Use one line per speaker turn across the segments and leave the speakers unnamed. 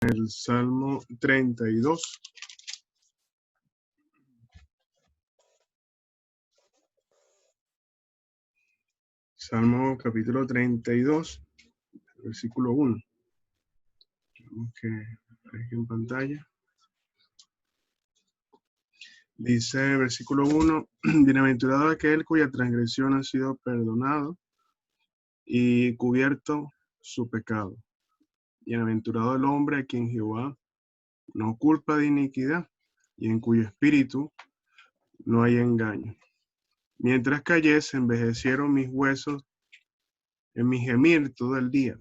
El Salmo 32. Salmo capítulo 32, versículo 1. Tenemos que aparezca en pantalla. Dice versículo 1, bienaventurado aquel cuya transgresión ha sido perdonado y cubierto su pecado. Bienaventurado el hombre a quien Jehová no culpa de iniquidad y en cuyo espíritu no hay engaño. Mientras callé, se envejecieron mis huesos en mi gemir todo el día,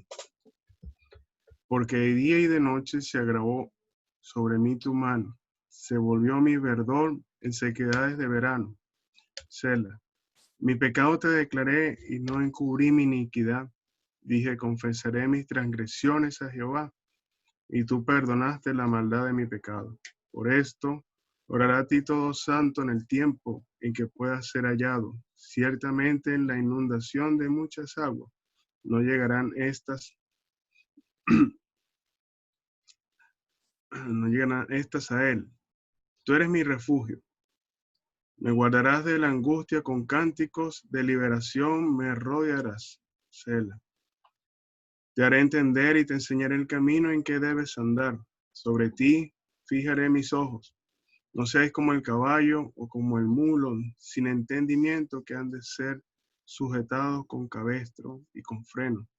porque de día y de noche se agravó sobre mí tu mano, se volvió mi verdor en sequedades de verano. Selah. Mi pecado te declaré y no encubrí mi iniquidad. Dije, confesaré mis transgresiones a Jehová, y tú perdonaste la maldad de mi pecado. Por esto, orará a ti todo santo en el tiempo en que pueda ser hallado. Ciertamente en la inundación de muchas aguas no llegarán estas no llegan estas a él. Tú eres mi refugio. Me guardarás de la angustia con cánticos de liberación, me rodearás. Selah. Te haré entender y te enseñaré el camino en que debes andar. Sobre ti fijaré mis ojos. No seáis como el caballo o como el mulo, sin entendimiento, que han de ser sujetados con cabestro y con freno,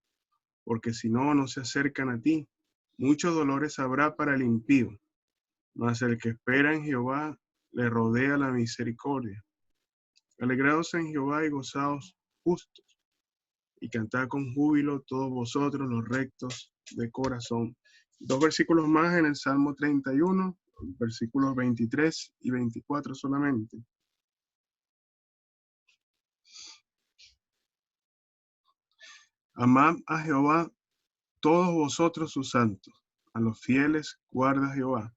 porque si no, no se acercan a ti. Muchos dolores habrá para el impío, mas el que espera en Jehová le rodea la misericordia. Alegraos en Jehová y gozaos justos, y cantad con júbilo todos vosotros los rectos de corazón. Dos versículos más en el Salmo 31, versículos 23 y 24 solamente. Amad a Jehová todos vosotros sus santos, a los fieles guarda Jehová,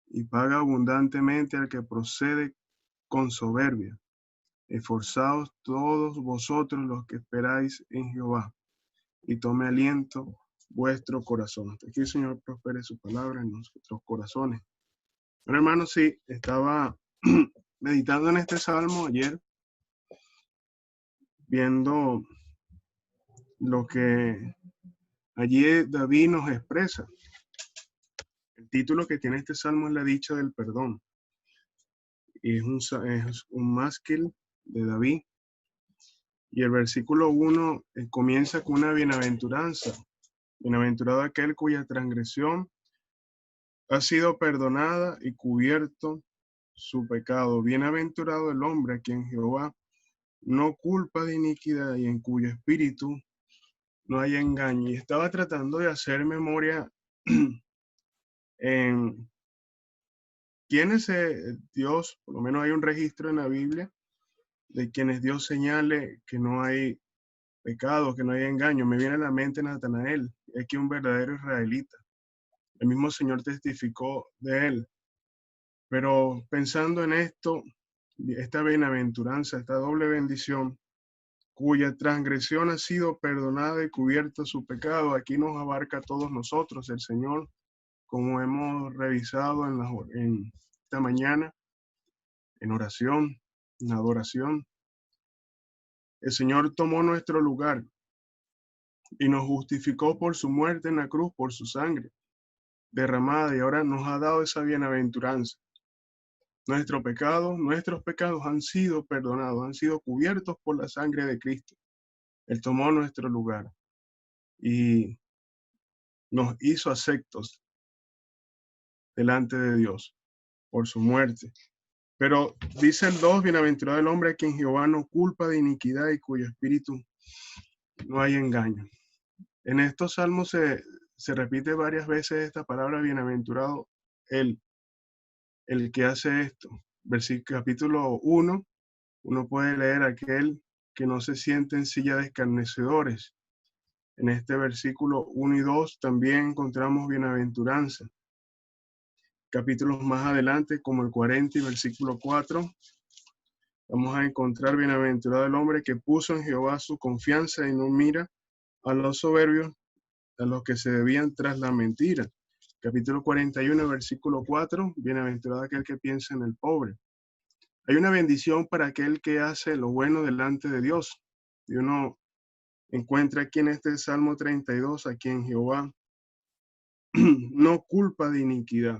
y paga abundantemente al que procede con soberbia. Esforzaos todos vosotros los que esperáis en Jehová, y tome aliento vuestro corazón. Hasta aquí el Señor prospere su palabra en nuestros corazones. Bueno, hermanos, sí, estaba meditando en este salmo ayer, viendo lo que allí David nos expresa. El título que tiene este salmo es la dicha del perdón. Y es un mástil de David. Y el versículo 1 comienza con una bienaventuranza. Bienaventurado aquel cuya transgresión ha sido perdonada y cubierto su pecado. Bienaventurado el hombre a quien Jehová no culpa de iniquidad y en cuyo espíritu no hay engaño. Y estaba tratando de hacer memoria en quienes Dios, por lo menos hay un registro en la Biblia, de quienes Dios señale que no hay pecado, que no hay engaño. Me viene a la mente Natanael, es que un verdadero israelita. El mismo Señor testificó de él. Pero pensando en esto, esta bienaventuranza, esta doble bendición, cuya transgresión ha sido perdonada y cubierto su pecado, aquí nos abarca a todos nosotros. El Señor, como hemos revisado en esta mañana, en oración, en adoración, el Señor tomó nuestro lugar y nos justificó por su muerte en la cruz, por su sangre derramada, y ahora nos ha dado esa bienaventuranza. Nuestros pecados han sido perdonados, han sido cubiertos por la sangre de Cristo. Él tomó nuestro lugar y nos hizo aceptos delante de Dios por su muerte. Pero dice el 2, bienaventurado el hombre a quien Jehová no culpa de iniquidad y cuyo espíritu no hay engaño. En estos salmos se repite varias veces esta palabra bienaventurado, el que hace esto. Capítulo 1, uno puede leer aquel que no se siente en silla de escarnecedores. En este versículo 1 y 2 también encontramos bienaventuranza. Capítulos más adelante, como el 40 y versículo 4, vamos a encontrar bienaventurado el hombre que puso en Jehová su confianza y no mira a los soberbios, a los que se debían tras la mentira. capítulo 41, versículo 4, bienaventurado aquel que piensa en el pobre. Hay una bendición para aquel que hace lo bueno delante de Dios. Y uno encuentra aquí en este Salmo 32, a quien Jehová no culpa de iniquidad.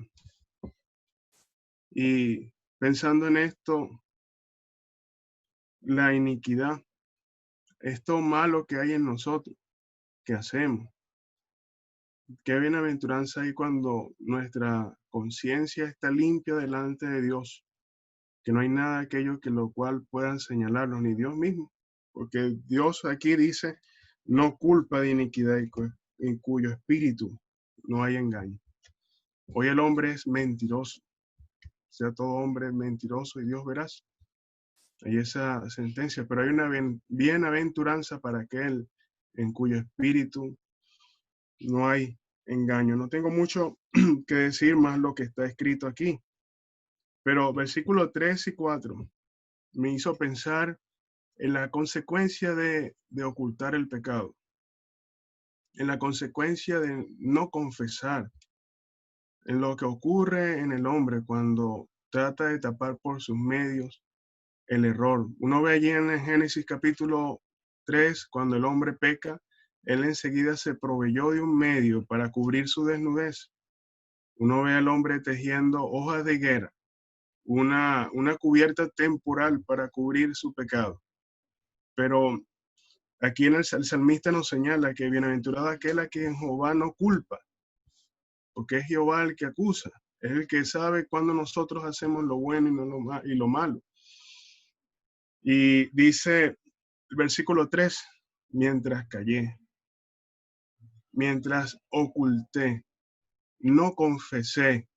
Y pensando en esto, la iniquidad, esto malo que hay en nosotros, que hacemos. Qué bienaventuranza hay cuando nuestra conciencia está limpia delante de Dios, que no hay nada aquello que lo cual puedan señalarnos, ni Dios mismo, porque Dios aquí dice, no culpa de iniquidad en cuyo espíritu no hay engaño. Hoy el hombre es mentiroso, sea todo hombre mentiroso y Dios verás. Hay esa sentencia, pero hay una bienaventuranza para aquel en cuyo espíritu no hay engaño. No tengo mucho que decir más lo que está escrito aquí, pero versículos 3 y 4 me hizo pensar en la consecuencia de ocultar el pecado, en la consecuencia de no confesar, en lo que ocurre en el hombre cuando trata de tapar por sus medios el error. Uno ve allí en el Génesis capítulo 3, cuando el hombre peca, él enseguida se proveyó de un medio para cubrir su desnudez. Uno ve al hombre tejiendo hojas de higuera, una cubierta temporal para cubrir su pecado. Pero aquí el salmista nos señala que bienaventurado aquel a quien Jehová no culpa, porque es Jehová el que acusa, es el que sabe cuando nosotros hacemos lo bueno y lo malo. Y dice el versículo 3, mientras callé, mientras oculté, no confesé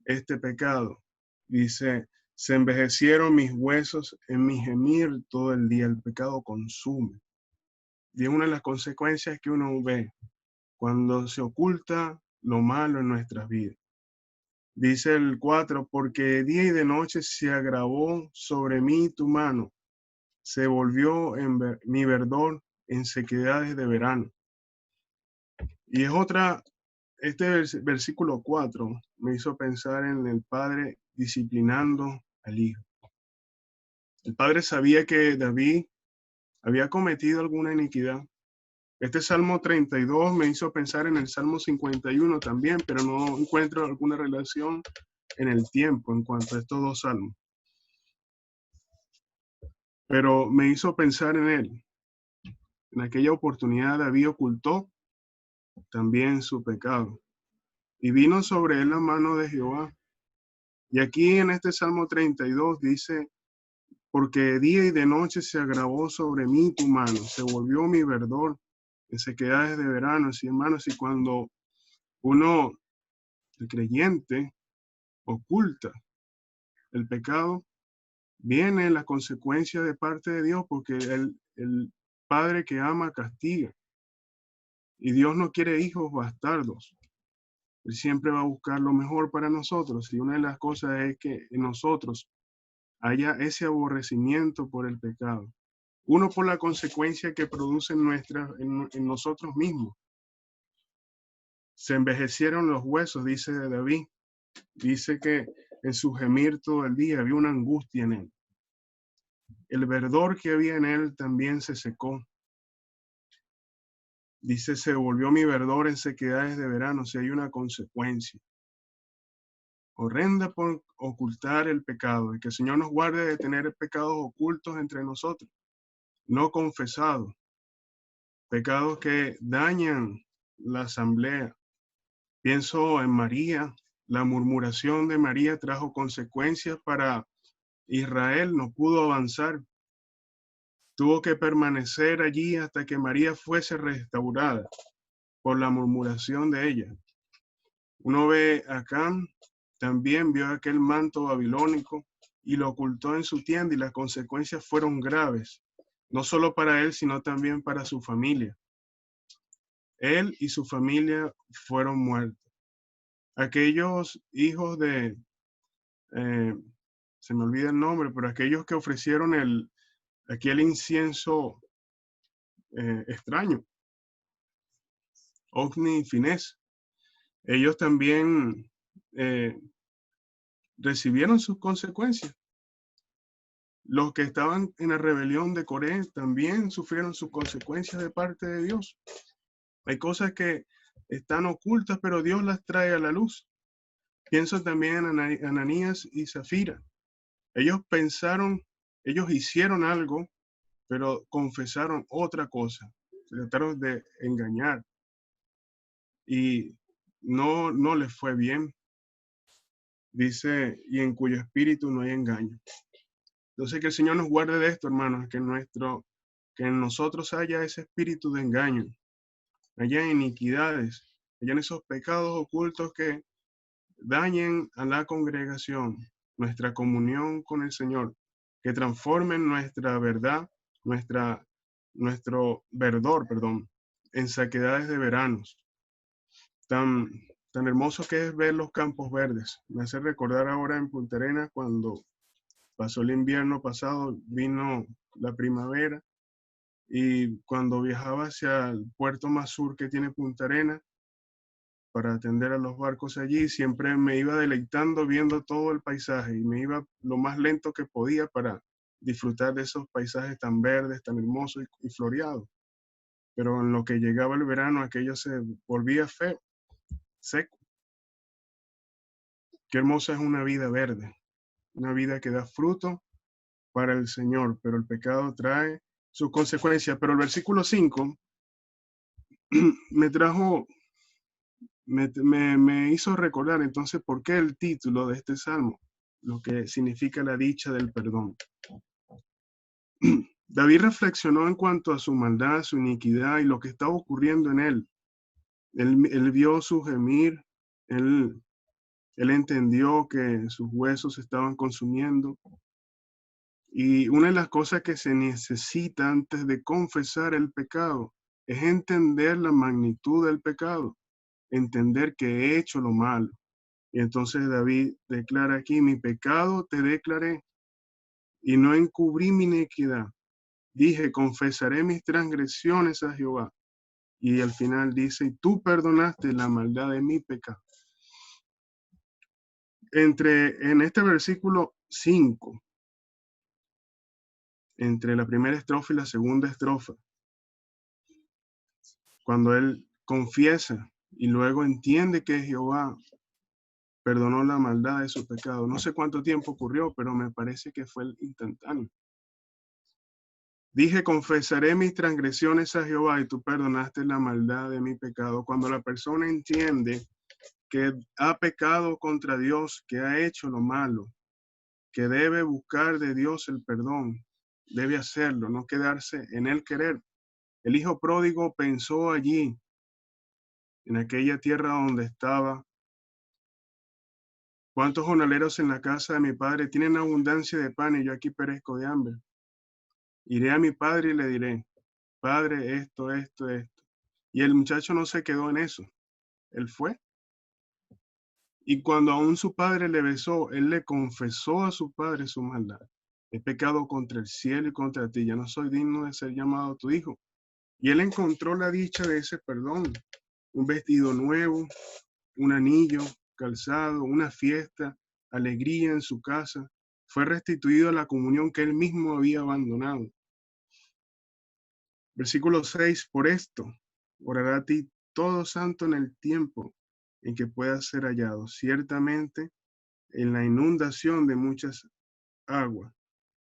este pecado, dice, se envejecieron mis huesos en mi gemir todo el día, el pecado consume. Y es una de las consecuencias que uno ve cuando se oculta lo malo en nuestras vidas. Dice el 4, porque de día y de noche se agravó sobre mí tu mano, se volvió en mi verdor en sequedades de verano. Y es este versículo 4 me hizo pensar en el padre disciplinando al hijo. El padre sabía que David había cometido alguna iniquidad. Este Salmo 32 me hizo pensar en el Salmo 51 también, pero no encuentro alguna relación en el tiempo en cuanto a estos dos salmos. Pero me hizo pensar en él. En aquella oportunidad David ocultó también su pecado y vino sobre él la mano de Jehová. Y aquí en este Salmo 32 dice, porque de día y de noche se agravó sobre mí tu mano, se volvió mi verdor en sequedades de verano. Sí, hermanos, y cuando uno, el creyente, oculta el pecado, viene la consecuencia de parte de Dios, porque el Padre que ama castiga. Y Dios no quiere hijos bastardos. Él siempre va a buscar lo mejor para nosotros. Y una de las cosas es que en nosotros haya ese aborrecimiento por el pecado. Uno, por la consecuencia que produce en nosotros mismos. Se envejecieron los huesos, dice David. Dice que en su gemir todo el día había una angustia en él. El verdor que había en él también se secó. Dice, se volvió mi verdor en sequedades de verano. Si hay una consecuencia horrenda por ocultar el pecado, y que el Señor nos guarde de tener pecados ocultos entre nosotros, no confesados, pecados que dañan la asamblea. Pienso en María. La murmuración de María trajo consecuencias para Israel, no pudo avanzar. Tuvo que permanecer allí hasta que María fuese restaurada por la murmuración de ella. Uno ve acá, también vio aquel manto babilónico y lo ocultó en su tienda, y las consecuencias fueron graves, no solo para él, sino también para su familia. Él y su familia fueron muertos. Aquellos hijos se me olvida el nombre, pero aquellos que ofrecieron aquel incienso extraño, Ofni y Finés, ellos también recibieron sus consecuencias. Los que estaban en la rebelión de Coré también sufrieron sus consecuencias de parte de Dios. Hay cosas que están ocultas, pero Dios las trae a la luz. Pienso también en Ananías y Zafira. Ellos pensaron, ellos hicieron algo, pero confesaron otra cosa. Se trataron de engañar y no les fue bien. Dice, y en cuyo espíritu no hay engaño. Entonces, que el Señor nos guarde de esto, hermanos, que en nosotros haya ese espíritu de engaño, haya iniquidades, haya esos pecados ocultos que dañen a la congregación, nuestra comunión con el Señor, que transformen nuestra verdad, nuestro verdor, perdón, en saquedades de veranos. Tan, tan hermoso que es ver los campos verdes. Me hace recordar ahora en Punta Arenas cuando pasó el invierno pasado, vino la primavera y cuando viajaba hacia el puerto más sur que tiene Punta Arenas para atender a los barcos allí, siempre me iba deleitando viendo todo el paisaje y me iba lo más lento que podía para disfrutar de esos paisajes tan verdes, tan hermosos y floreados. Pero en lo que llegaba el verano, aquello se volvía feo, seco. Qué hermosa es una vida verde, una vida que da fruto para el Señor, pero el pecado trae sus consecuencias. Pero el versículo 5 me trajo, me hizo recordar entonces por qué el título de este salmo, lo que significa la dicha del perdón. David reflexionó en cuanto a su maldad, su iniquidad y lo que estaba ocurriendo en él. Él vio su gemir, él, él entendió que sus huesos se estaban consumiendo. Y una de las cosas que se necesita antes de confesar el pecado es entender la magnitud del pecado, entender que he hecho lo malo. Y entonces David declara aquí, mi pecado te declaré y no encubrí mi iniquidad. Dije, confesaré mis transgresiones a Jehová. Y al final dice, y tú perdonaste la maldad de mi pecado. En este versículo 5, entre la primera estrofa y la segunda estrofa, cuando él confiesa y luego entiende que Jehová perdonó la maldad de su pecado. No sé cuánto tiempo ocurrió, pero me parece que fue instantáneo. Dije, confesaré mis transgresiones a Jehová y tú perdonaste la maldad de mi pecado. Cuando la persona entiende que ha pecado contra Dios, que ha hecho lo malo, que debe buscar de Dios el perdón, debe hacerlo, no quedarse en el querer. El hijo pródigo pensó allí, en aquella tierra donde estaba. ¿Cuántos jornaleros en la casa de mi padre tienen abundancia de pan y yo aquí perezco de hambre? Iré a mi padre y le diré, Padre, esto, esto, esto. Y el muchacho no se quedó en eso. Él fue. Y cuando aún su padre le besó, él le confesó a su padre su maldad. He pecado contra el cielo y contra ti. Ya no soy digno de ser llamado tu hijo. Y él encontró la dicha de ese perdón. Un vestido nuevo, un anillo, calzado, una fiesta, alegría en su casa. Fue restituido a la comunión que él mismo había abandonado. Versículo 6, por esto, orará a ti todo santo en el tiempo en que pueda ser hallado. Ciertamente, en la inundación de muchas aguas,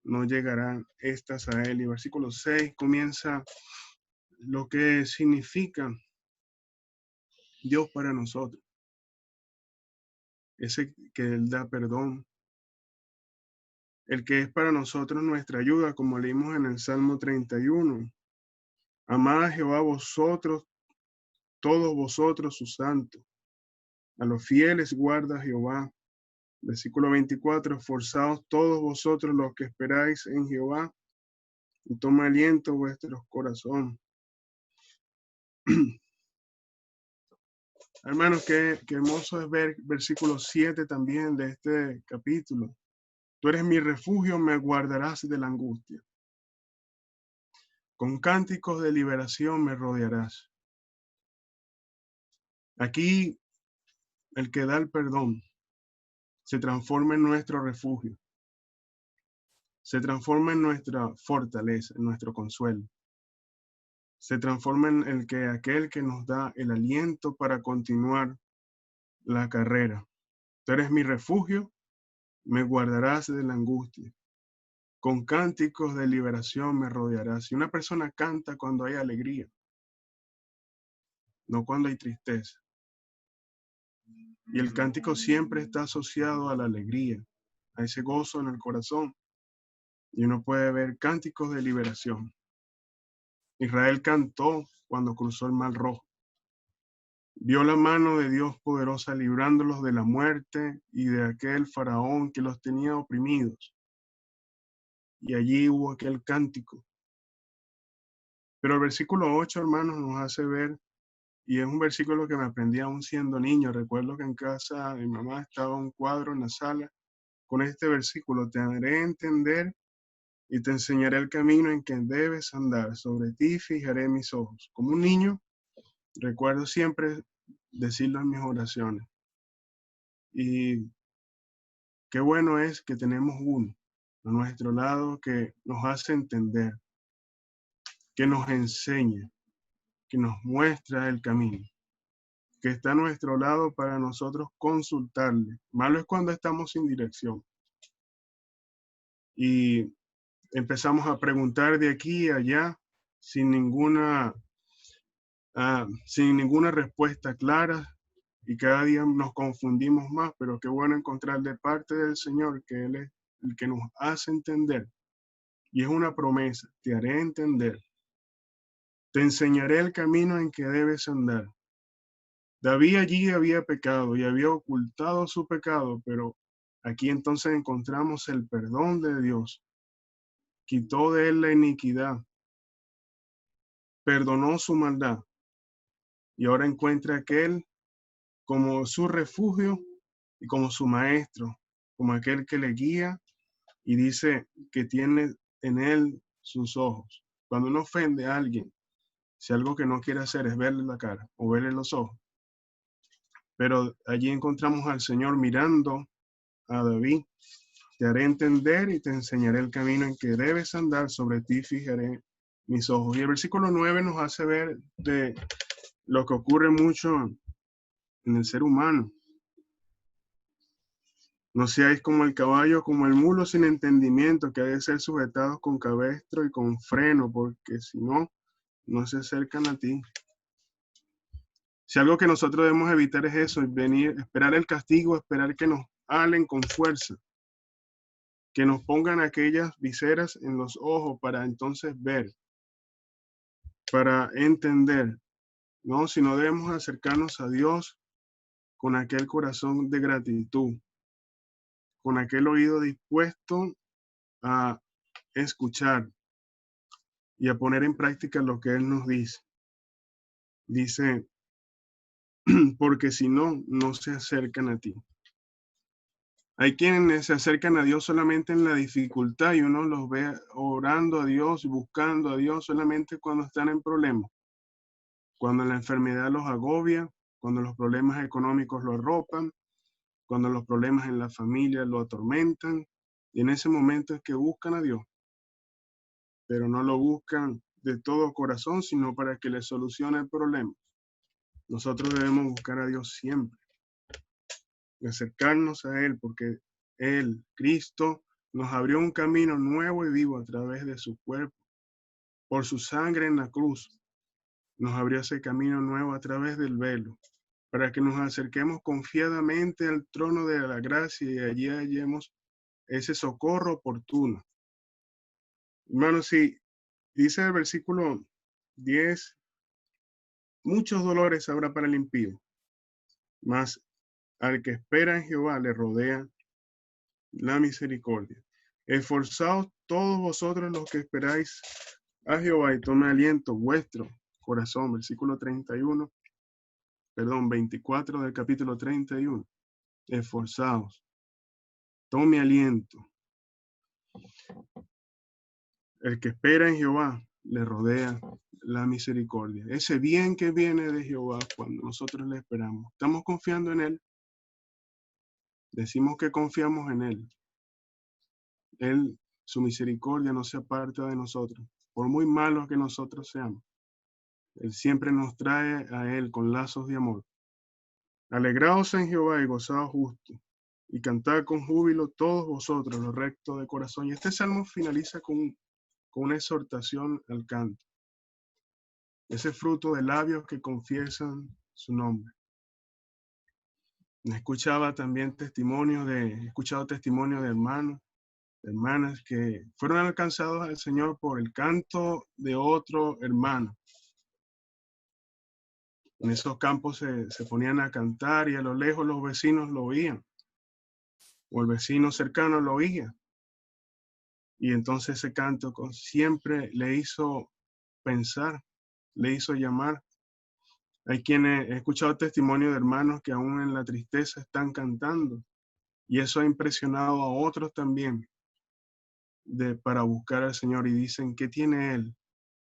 no llegarán estas a él. Y versículo 6 comienza lo que significa Dios para nosotros. Ese que Él da perdón, el que es para nosotros nuestra ayuda, como leímos en el Salmo 31. Amad a Jehová vosotros, todos vosotros sus santos. A los fieles guarda Jehová. Versículo 24, esforzaos todos vosotros los que esperáis en Jehová, y toma aliento vuestros corazones. Hermanos, qué hermoso es ver versículo 7 también de este capítulo. Tú eres mi refugio, me guardarás de la angustia. Con cánticos de liberación me rodearás. Aquí el que da el perdón, se transforma en nuestro refugio, se transforma en nuestra fortaleza, en nuestro consuelo, se transforma en aquel que nos da el aliento para continuar la carrera. Tú eres mi refugio, me guardarás de la angustia. Con cánticos de liberación me rodearás. Y una persona canta cuando hay alegría, no cuando hay tristeza. Y el cántico siempre está asociado a la alegría, a ese gozo en el corazón. Y uno puede ver cánticos de liberación. Israel cantó cuando cruzó el Mar Rojo. Vio la mano de Dios poderosa librándolos de la muerte y de aquel faraón que los tenía oprimidos. Y allí hubo aquel cántico. Pero el versículo 8, hermanos, nos hace ver, y es un versículo que me aprendí aún siendo niño. Recuerdo que en casa de mi mamá estaba un cuadro en la sala con este versículo: te haré entender y te enseñaré el camino en que debes andar. Sobre ti fijaré mis ojos. Como un niño, recuerdo siempre decirlo en mis oraciones. Y qué bueno es que tenemos uno a nuestro lado que nos hace entender, que nos enseña, que nos muestra el camino, que está a nuestro lado para nosotros consultarle. Malo es cuando estamos sin dirección y empezamos a preguntar de aquí a allá sin ninguna respuesta clara, y cada día nos confundimos más, pero qué bueno encontrar de parte del Señor que Él es el que nos hace entender. Y es una promesa: te haré entender, te enseñaré el camino en que debes andar. David allí había pecado y había ocultado su pecado, pero aquí entonces encontramos el perdón de Dios. Quitó de él la iniquidad, perdonó su maldad y ahora encuentra aquel como su refugio y como su maestro, como aquel que le guía y dice que tiene en él sus ojos. Cuando uno ofende a alguien, si algo que no quiere hacer es verle la cara o verle los ojos, pero allí encontramos al Señor mirando a David: te haré entender y te enseñaré el camino en que debes andar, sobre ti fijaré mis ojos. Y el versículo 9 nos hace ver de lo que ocurre mucho en el ser humano. No seáis como el caballo, como el mulo sin entendimiento, que ha de ser sujetados con cabestro y con freno, porque si no, no se acercan a ti. Si algo que nosotros debemos evitar es eso, es venir, esperar el castigo, esperar que nos halen con fuerza, que nos pongan aquellas viseras en los ojos para entonces ver, para entender, ¿no? Sino debemos acercarnos a Dios con aquel corazón de gratitud, con aquel oído dispuesto a escuchar y a poner en práctica lo que Él nos dice. Dice, porque si no, no se acercan a ti. Hay quienes se acercan a Dios solamente en la dificultad y uno los ve orando a Dios, buscando a Dios solamente cuando están en problemas, cuando la enfermedad los agobia, cuando los problemas económicos lo arropan, cuando los problemas en la familia lo atormentan, y en ese momento es que buscan a Dios, pero no lo buscan de todo corazón, sino para que les solucione el problema. Nosotros debemos buscar a Dios siempre, y acercarnos a Él, porque Él, Cristo, nos abrió un camino nuevo y vivo a través de su cuerpo. Por su sangre en la cruz, nos abrió ese camino nuevo a través del velo, para que nos acerquemos confiadamente al trono de la gracia y allí hallemos ese socorro oportuno. Hermanos, si dice el versículo 10, muchos dolores habrá para el impío, mas al que espera en Jehová le rodea la misericordia. Esforzaos todos vosotros los que esperáis a Jehová y tome aliento vuestro corazón. Versículo 24 del capítulo 31. Esforzaos, tome aliento. El que espera en Jehová le rodea la misericordia. Ese bien que viene de Jehová cuando nosotros le esperamos. Estamos confiando en Él. Decimos que confiamos en Él. Él, su misericordia no se aparta de nosotros, por muy malos que nosotros seamos. Él siempre nos trae a Él con lazos de amor. Alegraos en Jehová y gozaos justo, y cantad con júbilo todos vosotros los rectos de corazón. Y este salmo finaliza con una exhortación al canto, ese fruto de labios que confiesan su nombre. He escuchado testimonios de hermanos, de hermanas que fueron alcanzados al Señor por el canto de otro hermano. En esos campos se ponían a cantar y a lo lejos los vecinos lo oían, o el vecino cercano lo oía. Y entonces ese canto siempre le hizo pensar, le hizo llamar. Hay quienes, he escuchado testimonios de hermanos que aún en la tristeza están cantando, y eso ha impresionado a otros también para buscar al Señor, y dicen, ¿qué tiene Él?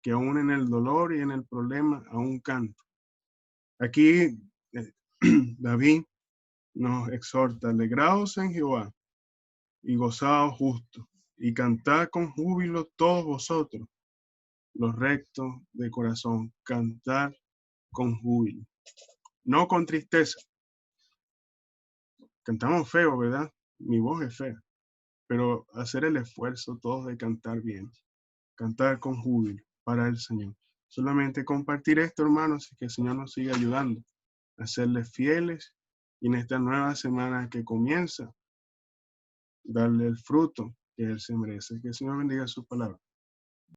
Que aún en el dolor y en el problema aún canta. Aquí David nos exhorta: alegraos en Jehová y gozaos justo, y cantad con júbilo todos vosotros, los rectos de corazón. Cantar con júbilo, no con tristeza. Cantamos feo, ¿verdad? Mi voz es fea, pero hacer el esfuerzo todos de cantar bien, cantar con júbilo para el Señor. Solamente compartir esto, hermanos, y que el Señor nos siga ayudando a serles fieles, y en esta nueva semana que comienza, darle el fruto que Él se merece. Que el Señor bendiga su palabra.